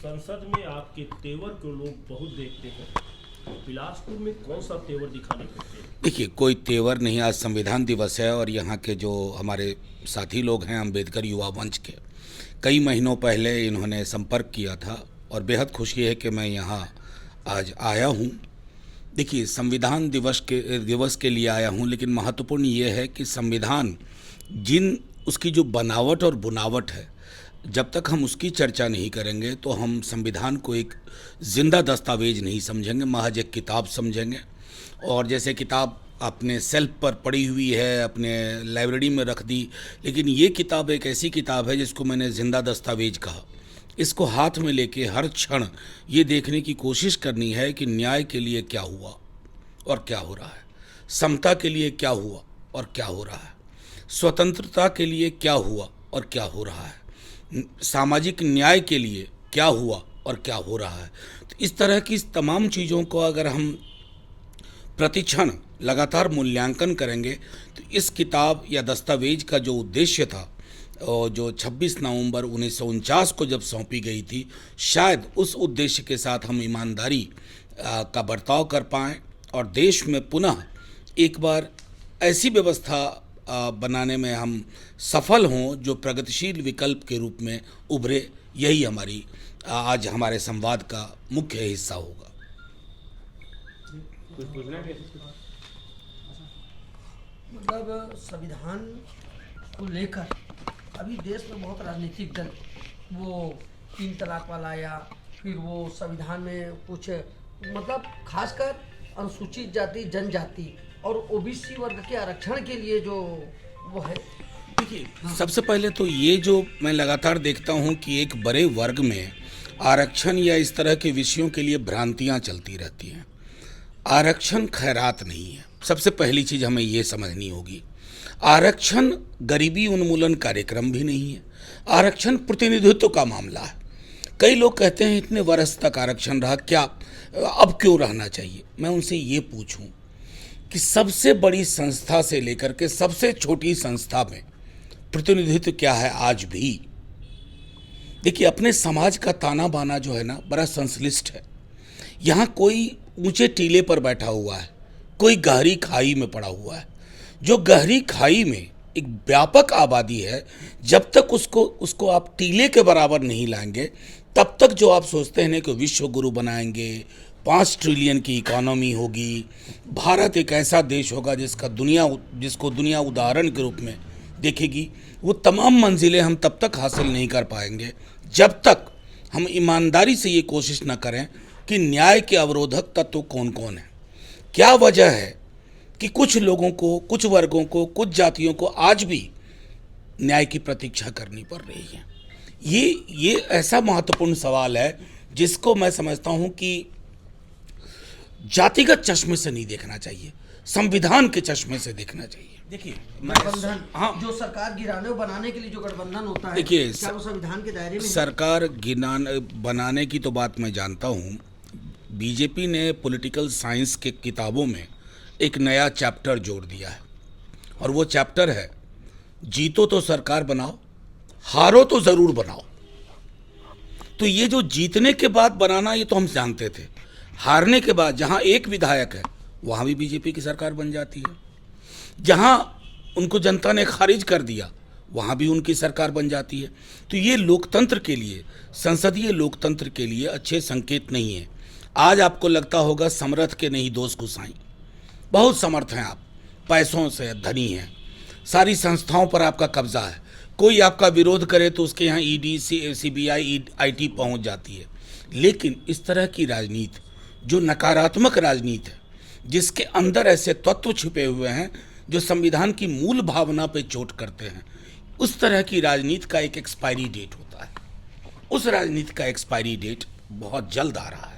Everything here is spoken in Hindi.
संसद में आपके तेवर को लोग बहुत देखते हैं। बिलासपुर में कौन सा तेवर दिखाने पड़ते हैं? देखिए, कोई तेवर नहीं। आज संविधान दिवस है और यहाँ के जो हमारे साथी लोग हैं अम्बेडकर युवा मंच के, कई महीनों पहले इन्होंने संपर्क किया था और बेहद खुशी है कि मैं यहाँ आज आया हूँ। देखिए, संविधान दिवस के लिए आया हूँ, लेकिन महत्वपूर्ण ये है कि संविधान उसकी जो बनावट और बुनावट है, जब तक हम उसकी चर्चा नहीं करेंगे तो हम संविधान को एक जिंदा दस्तावेज नहीं समझेंगे, महज एक किताब समझेंगे। और जैसे किताब अपने सेल्फ पर पड़ी हुई है, अपने लाइब्रेरी में रख दी, लेकिन ये किताब एक ऐसी किताब है जिसको मैंने जिंदा दस्तावेज कहा। इसको हाथ में लेके हर क्षण ये देखने की कोशिश करनी है कि न्याय के लिए क्या हुआ और क्या हो रहा है, समता के लिए क्या हुआ और क्या हो रहा है, स्वतंत्रता के लिए क्या हुआ और क्या हो रहा है, सामाजिक न्याय के लिए क्या हुआ और क्या हो रहा है। तो इस तरह की तमाम चीज़ों को अगर हम प्रतिक्षण लगातार मूल्यांकन करेंगे तो इस किताब या दस्तावेज का जो उद्देश्य था और जो 26 नवंबर 1949 को जब सौंपी गई थी, शायद उस उद्देश्य के साथ हम ईमानदारी का बर्ताव कर पाएँ और देश में पुनः एक बार ऐसी व्यवस्था बनाने में हम सफल हों जो प्रगतिशील विकल्प के रूप में उभरे। यही हमारी आज हमारे संवाद का मुख्य हिस्सा होगा। मतलब संविधान को लेकर अभी देश में बहुत राजनीतिक दल वो 3 तलाक वाला या फिर वो संविधान में कुछ मतलब खासकर अनुसूचित जाति, जनजाति और ओबीसी वर्ग के आरक्षण के लिए जो वो है। देखिए, सबसे पहले तो ये जो मैं लगातार देखता हूँ कि एक बड़े वर्ग में आरक्षण या इस तरह के विषयों के लिए भ्रांतियाँ चलती रहती हैं। आरक्षण खैरात नहीं है। सबसे पहली चीज़ हमें ये समझनी होगी, आरक्षण गरीबी उन्मूलन कार्यक्रम भी नहीं है। आरक्षण प्रतिनिधित्व का मामला है। कई लोग कहते हैं इतने वर्ष तक आरक्षण रहा, क्या अब क्यों रहना चाहिए। मैं उनसे ये पूछूं कि सबसे बड़ी संस्था से लेकर के सबसे छोटी संस्था में प्रतिनिधित्व क्या है आज भी। देखिए, अपने समाज का ताना बाना जो है ना, बड़ा संश्लिष्ट है। यहाँ कोई ऊंचे टीले पर बैठा हुआ है, कोई गहरी खाई में पड़ा हुआ है। जो गहरी खाई में एक व्यापक आबादी है, जब तक उसको आप टीले के बराबर नहीं लाएंगे, तब तक जो आप सोचते हैं कि विश्व गुरु बनाएंगे, 5 ट्रिलियन की इकोनॉमी होगी, भारत एक ऐसा देश होगा जिसको दुनिया उदाहरण के रूप में देखेगी, वो तमाम मंजिलें हम तब तक हासिल नहीं कर पाएंगे जब तक हम ईमानदारी से ये कोशिश न करें कि न्याय के अवरोधक तत्व कौन कौन है। क्या वजह है कि कुछ लोगों को, कुछ वर्गों को, कुछ जातियों को आज भी न्याय की प्रतीक्षा करनी पड़ रही है। ये ऐसा महत्वपूर्ण सवाल है जिसको मैं समझता हूं कि जातिगत चश्मे से नहीं देखना चाहिए, संविधान के चश्मे से देखना चाहिए। देखिए, गठबंधन, हाँ, जो सरकार गिराने और बनाने के लिए जो गठबंधन होता है, देखिए, क्या वो संविधान के दायरे में? सरकार बनाने की तो बात मैं जानता हूँ। बीजेपी ने पॉलिटिकल साइंस के किताबों में एक नया चैप्टर जोड़ दिया है और वो चैप्टर है, जीतो तो सरकार बनाओ, हारो तो ज़रूर बनाओ। तो ये जो जीतने के बाद बनाना, ये तो हम जानते थे। हारने के बाद जहाँ एक विधायक है वहाँ भी बीजेपी की सरकार बन जाती है, जहाँ उनको जनता ने खारिज कर दिया वहाँ भी उनकी सरकार बन जाती है। तो ये लोकतंत्र के लिए, संसदीय लोकतंत्र के लिए अच्छे संकेत नहीं है। आज आपको लगता होगा समर्थ के नहीं दोष घुसाई, बहुत समर्थ हैं आप, पैसों से धनी हैं, सारी संस्थाओं पर आपका कब्जा है। कोई आपका विरोध करे तो उसके यहाँ ईडी, सीबीआई, आईटी पहुंच जाती है। लेकिन इस तरह की राजनीति, जो नकारात्मक राजनीति है, जिसके अंदर ऐसे तत्व छिपे हुए हैं जो संविधान की मूल भावना पे चोट करते हैं, उस तरह की राजनीति का एक एक्सपायरी डेट होता है। उस राजनीति का एक्सपायरी डेट बहुत जल्द आ रहा है।